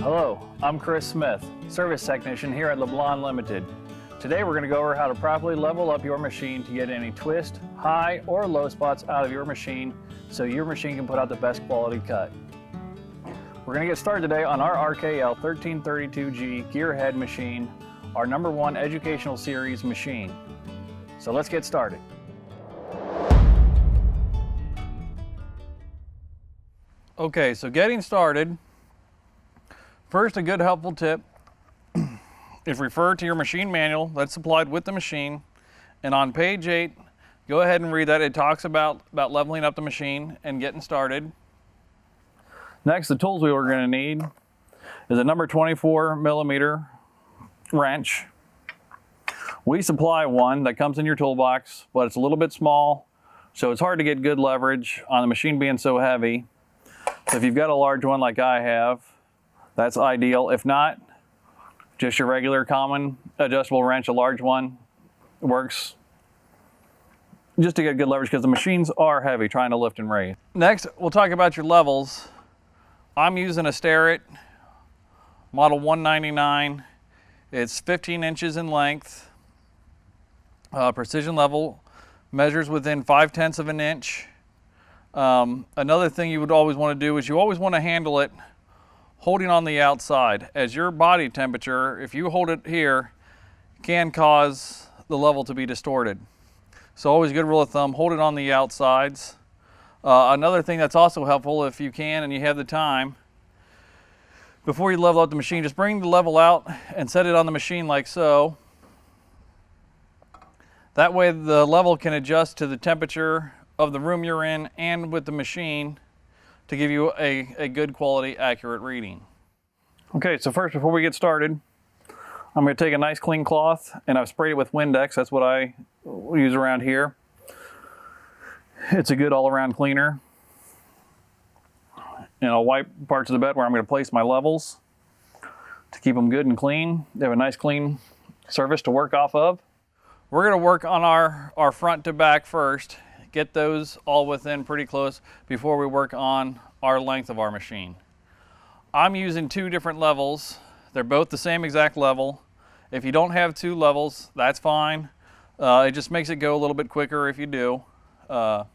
Hello, I'm Chris Smith, service technician here at LeBlond Limited. Today we're going to go over how to properly level up your machine to get any twist, high, or low spots out of your machine so your machine can put out the best quality cut. We're going to get started today on our RKL 1332G Gearhead machine, our #1 educational series machine. So let's get started. Okay, so getting started, first a good helpful tip is refer to your machine manual that's supplied with the machine, and on page 8, go ahead and read that. It talks about leveling up the machine and getting started. Next, the tools we were going to need is a number 24 millimeter wrench. We supply one that comes in your toolbox, but it's a little bit small, so it's hard to get good leverage on the machine being so heavy. So if you've got a large one like I have, that's ideal. If not, just your regular common adjustable wrench, a large one, works just to get good leverage because the machines are heavy trying to lift and raise. Next, we'll talk about your levels. I'm using a Starrett model 199. It's 15 inches in length. Precision level measures within 5/10 of an inch. Another thing you would always want to do is you always want to handle it holding on the outside, as your body temperature, if you hold it here, can cause the level to be distorted. So always a good rule of thumb, hold it on the outsides. Another thing that's also helpful, if you can and you have the time, before you level out the machine, just bring the level out and set it on the machine like so. That way the level can adjust to the temperature of the room you're in and with the machine to give you a good quality, accurate reading. Okay, so first, before we get started, I'm going to take a nice clean cloth, and I've sprayed it with Windex. That's what I use around here. It's a good all-around cleaner. And I'll wipe parts of the bed where I'm going to place my levels to keep them good and clean. They have a nice clean surface to work off of. We're going to work on our front to back first. Get those all within pretty close before we work on our length of our machine. I'm using 2 different levels. They're both the same exact level. If you don't have 2 levels, that's fine. It just makes it go a little bit quicker if you do. So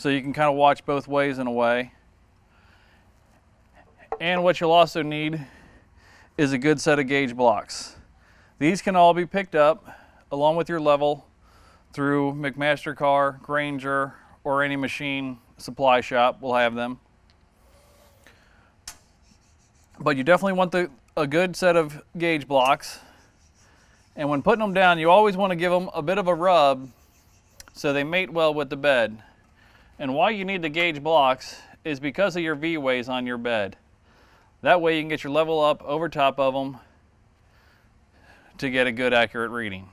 you can kind of watch both ways in a way. And what you'll also need is a good set of gauge blocks. These can all be picked up along with your level through McMaster-Carr, Granger, or any machine supply shop will have them. But you definitely want a good set of gauge blocks. And when putting them down, you always want to give them a bit of a rub so they mate well with the bed. And why you need the gauge blocks is because of your V-ways on your bed. That way you can get your level up over top of them to get a good, accurate reading.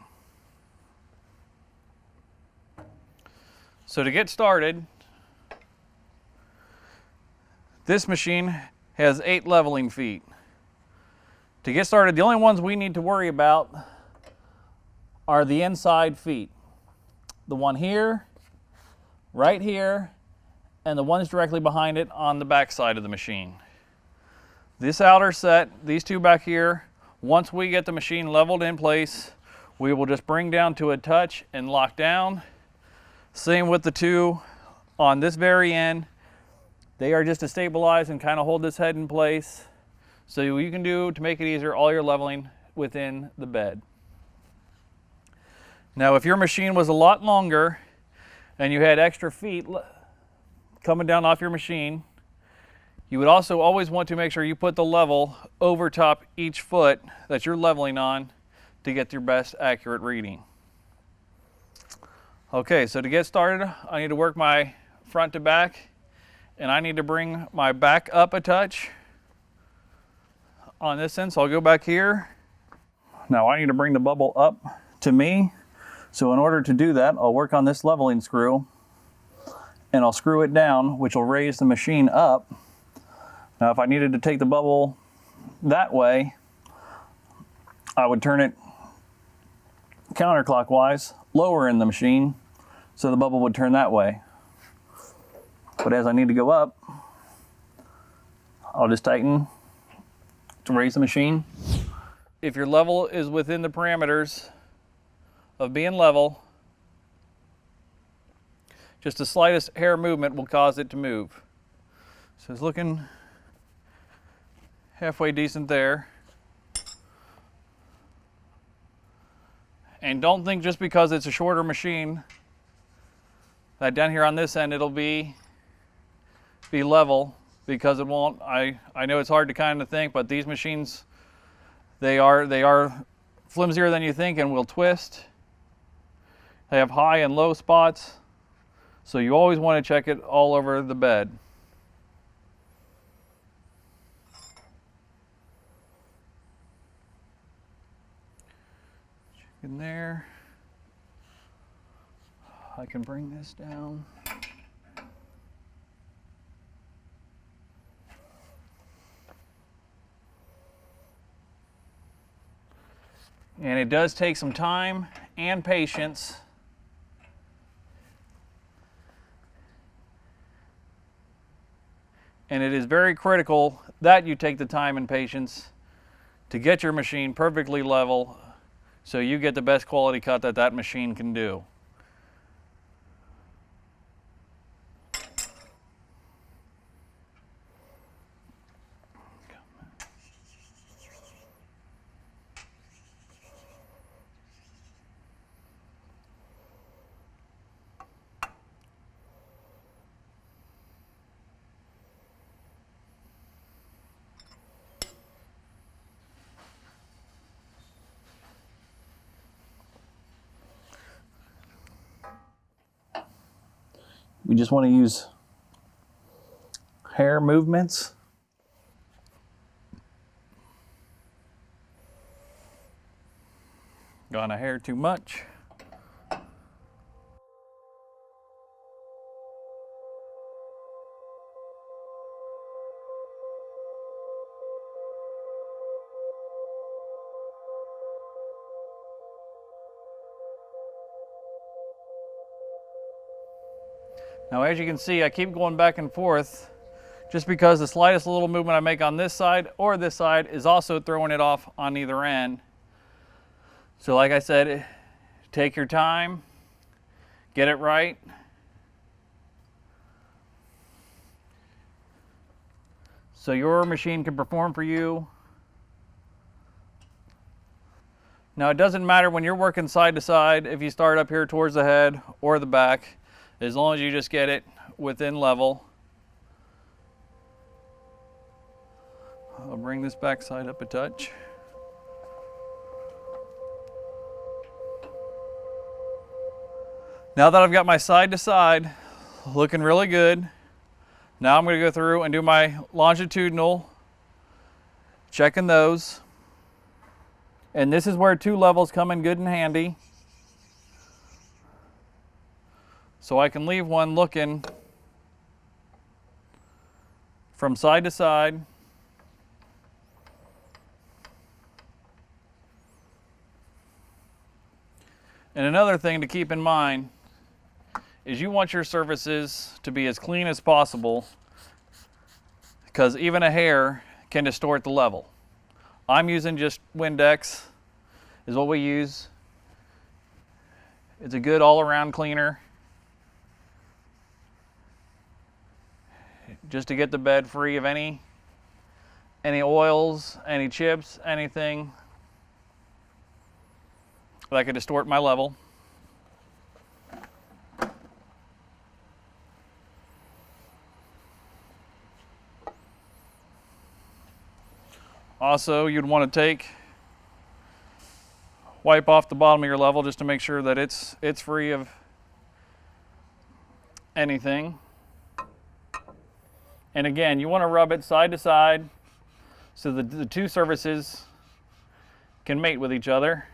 So to get started, this machine has 8 leveling feet. To get started, the only ones we need to worry about are the inside feet. The one here, right here, and the ones directly behind it on the back side of the machine. This outer set, these 2 back here, once we get the machine leveled in place, we will just bring down to a touch and lock down. Same with the 2 on this very end. They are just to stabilize and kind of hold this head in place. So you can do, to make it easier, all your leveling within the bed. Now if your machine was a lot longer and you had extra feet coming down off your machine, you would also always want to make sure you put the level over top each foot that you're leveling on to get your best accurate reading. Okay, so to get started, I need to work my front to back, and I need to bring my back up a touch on this end. So I'll go back here. Now I need to bring the bubble up to me. So in order to do that, I'll work on this leveling screw, and I'll screw it down, which will raise the machine up. Now if I needed to take the bubble that way, I would turn it counterclockwise, lower in the machine, so the bubble would turn that way. But as I need to go up, I'll just tighten to raise the machine. If your level is within the parameters of being level, just the slightest hair movement will cause it to move. So it's looking halfway decent there. And don't think just because it's a shorter machine that down here on this end it'll be level, because it won't. I know it's hard to kind of think, but these machines, they are flimsier than you think and will twist. They have high and low spots, so you always want to check it all over the bed. Check in there. I can bring this down. And it does take some time and patience. And it is very critical that you take the time and patience to get your machine perfectly level so you get the best quality cut that that machine can do. We just want to use hair movements. Gone a hair too much. Now, as you can see, I keep going back and forth just because the slightest little movement I make on this side or this side is also throwing it off on either end. So like I said, take your time, get it right. So your machine can perform for you. Now, it doesn't matter when you're working side to side if you start up here towards the head or the back, as long as you just get it within level. I'll bring this back side up a touch. Now that I've got my side to side looking really good, now I'm going to go through and do my longitudinal, checking those. And this is where two levels come in good and handy. So I can leave one looking from side to side. And another thing to keep in mind is you want your surfaces to be as clean as possible, because even a hair can distort the level. I'm using just Windex is what we use. It's a good all-around cleaner, just to get the bed free of any oils, any chips, anything that could distort my level. Also, you'd want to wipe off the bottom of your level just to make sure that it's free of anything. And again, you want to rub it side to side so that the two surfaces can mate with each other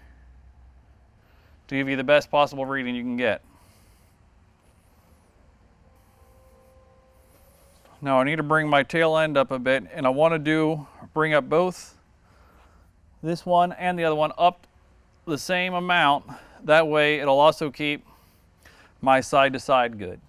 to give you the best possible reading you can get. Now I need to bring my tail end up a bit, and I want to bring up both this one and the other one up the same amount. That way it'll also keep my side to side good.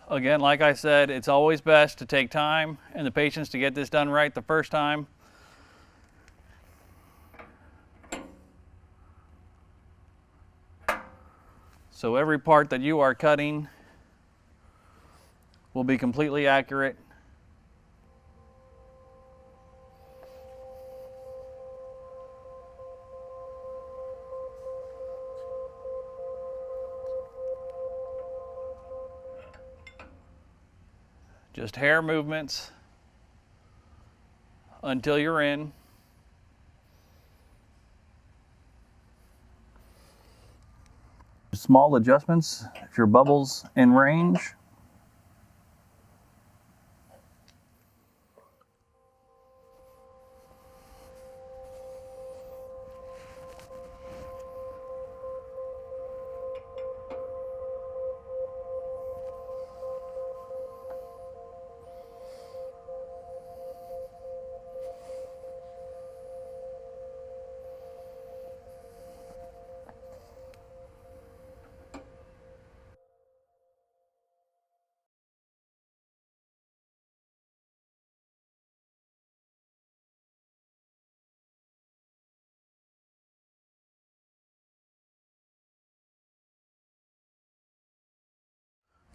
Again, like I said, it's always best to take time and the patience to get this done right the first time. So every part that you are cutting will be completely accurate. Just hair movements until you're in. Small adjustments if your bubble's in range.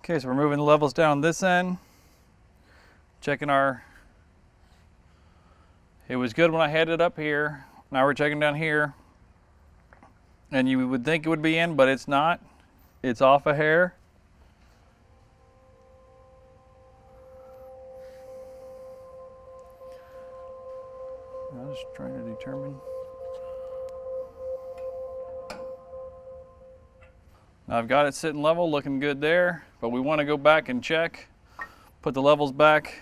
Okay, so we're moving the levels down this end. Checking our, it was good when I had it up here. Now we're checking down here. And you would think it would be in, but it's not. It's off a hair. I was trying to determine. Now I've got it sitting level, looking good there, but we want to go back and check, put the levels back.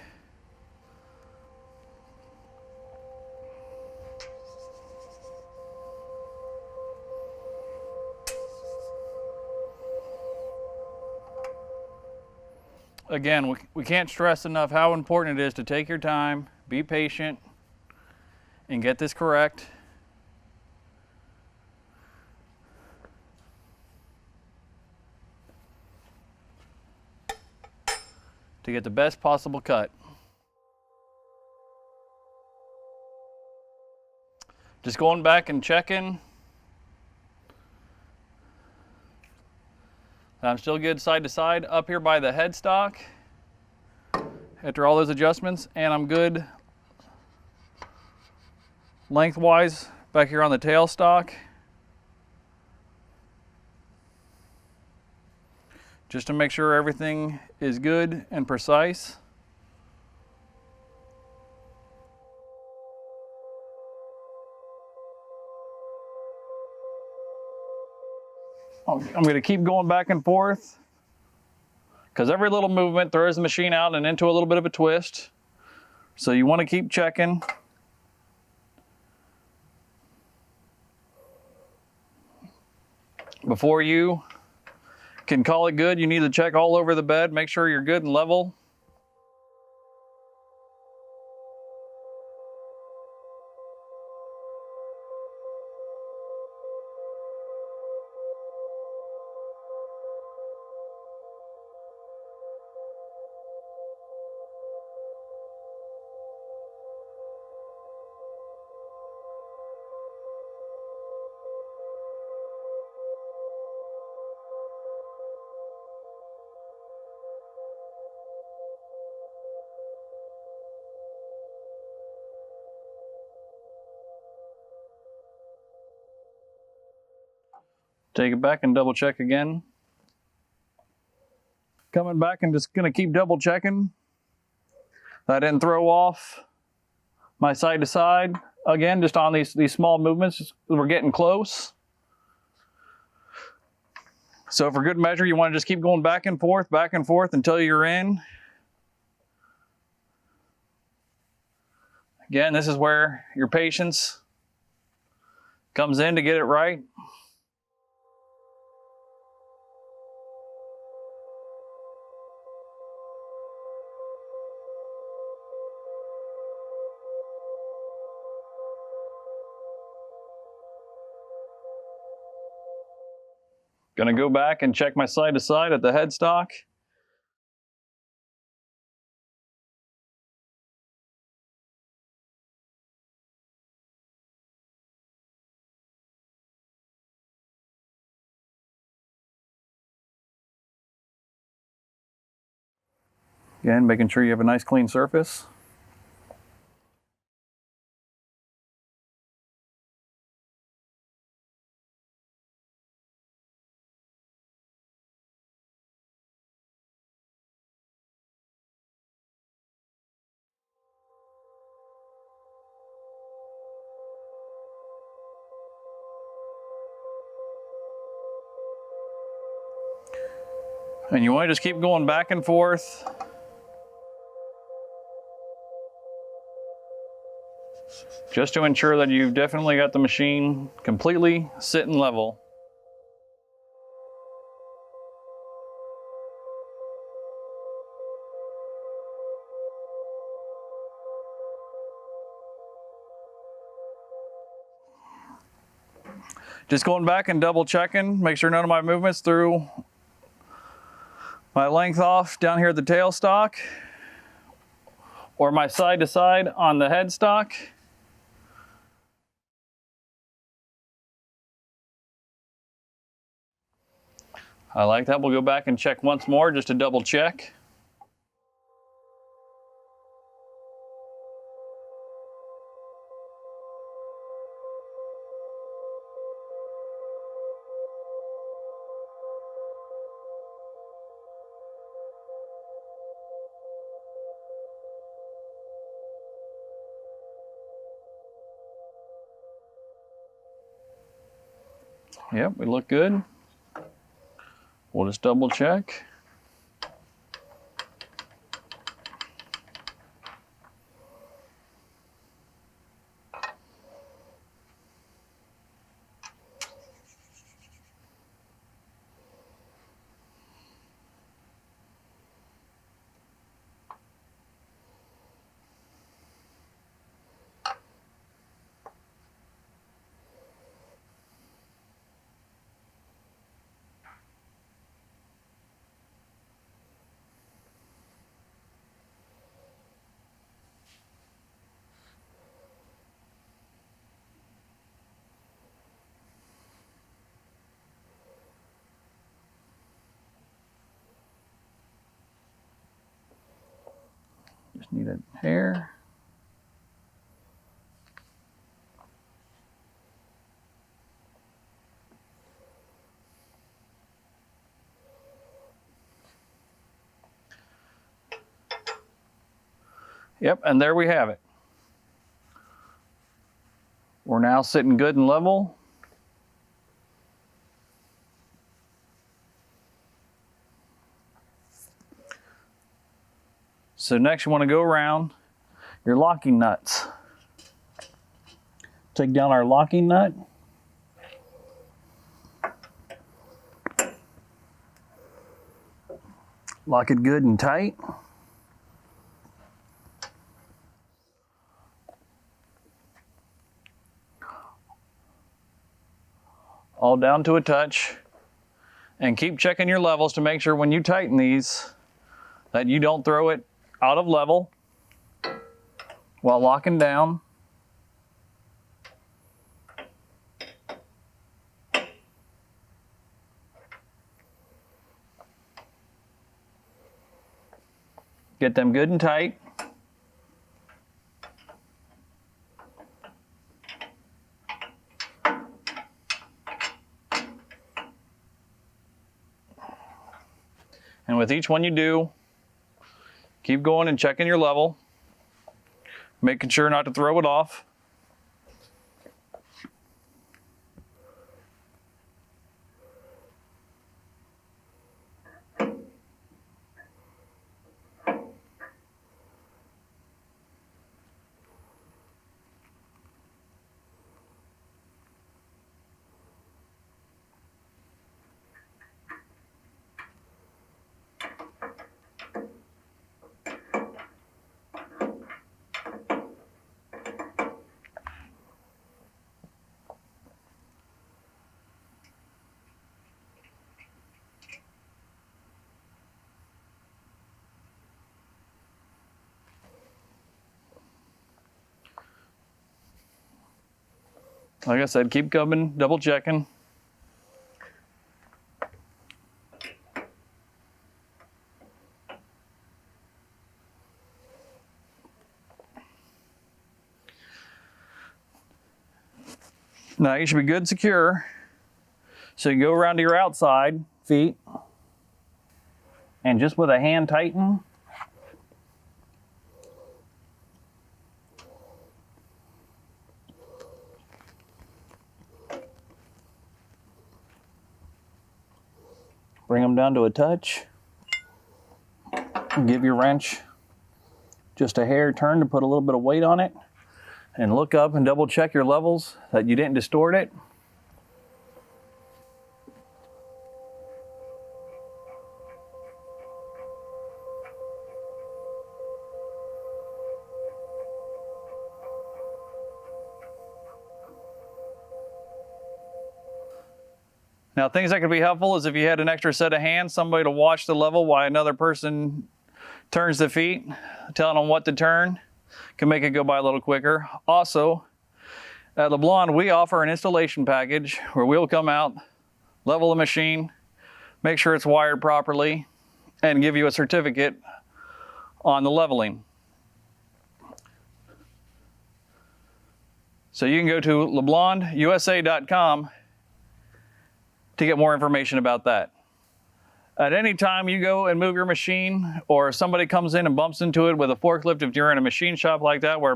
Again, we can't stress enough how important it is to take your time, be patient, and get this correct. To get the best possible cut. Just going back and checking. I'm still good side to side up here by the headstock after all those adjustments, and I'm good lengthwise back here on the tailstock. Just to make sure everything is good and precise. I'm going to keep going back and forth because every little movement throws the machine out and into a little bit of a twist. So you want to keep checking. Before you can call it good, you need to check all over the bed, make sure you're good and level. Take it back and double check again. Coming back and just gonna keep double checking. I didn't throw off my side to side. Again, just on these small movements, we're getting close. So for good measure, you wanna just keep going back and forth until you're in. Again, this is where your patience comes in to get it right. Gonna go back and check my side to side at the headstock. Again, making sure you have a nice clean surface. And you want to just keep going back and forth. Just to ensure that you've definitely got the machine completely sitting level. Just going back and double checking, make sure none of my movements threw my length off down here at the tailstock or my side to side on the headstock. I like that. We'll go back and check once more just to double check. Yep, we look good. We'll just double check. Just need a hair. Yep, and there we have it. We're now sitting good and level. So next you want to go around your locking nuts. Take down our locking nut. Lock it good and tight. All down to a touch. And keep checking your levels to make sure when you tighten these that you don't throw it out of level while locking down. Get them good and tight. And with each one you do, keep going and checking your level, making sure not to throw it off. Like I said, keep coming, double checking. Now you should be good secure. So you go around to your outside feet and just with a hand tighten. Bring them down to a touch. Give your wrench just a hair turn to put a little bit of weight on it. And look up and double check your levels that you didn't distort it. Now, things that could be helpful is if you had an extra set of hands, somebody to watch the level while another person turns the feet, telling them what to turn, can make it go by a little quicker. Also, at LeBlond, we offer an installation package where we'll come out, level the machine, make sure it's wired properly, and give you a certificate on the leveling. So you can go to LeBlondUSA.com to get more information about that. At any time you go and move your machine, or somebody comes in and bumps into it with a forklift, if you're in a machine shop like that where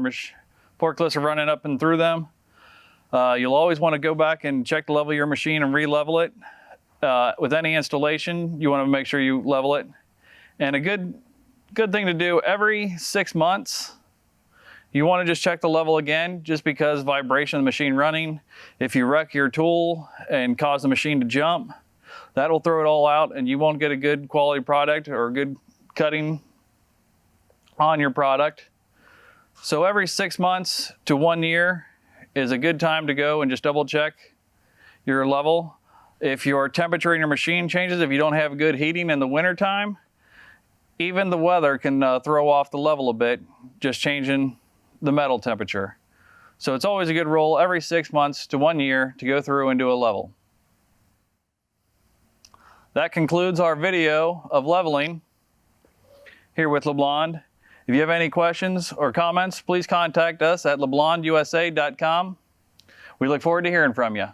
forklifts are running up and through them, you'll always want to go back and check the level of your machine and re-level it. With any installation, you want to make sure you level it. And a good thing to do every 6 months, you want to just check the level again, just because vibration of the machine running. If you wreck your tool and cause the machine to jump, that'll throw it all out and you won't get a good quality product or good cutting on your product. So every 6 months to 1 year is a good time to go and just double check your level. If your temperature in your machine changes, if you don't have good heating in the winter time, even the weather can throw off the level a bit, just changing the metal temperature. So it's always a good rule every 6 months to 1 year to go through and do a level. That concludes our video of leveling here with LeBlond. If you have any questions or comments, please contact us at LeBlondUSA.com. We look forward to hearing from you.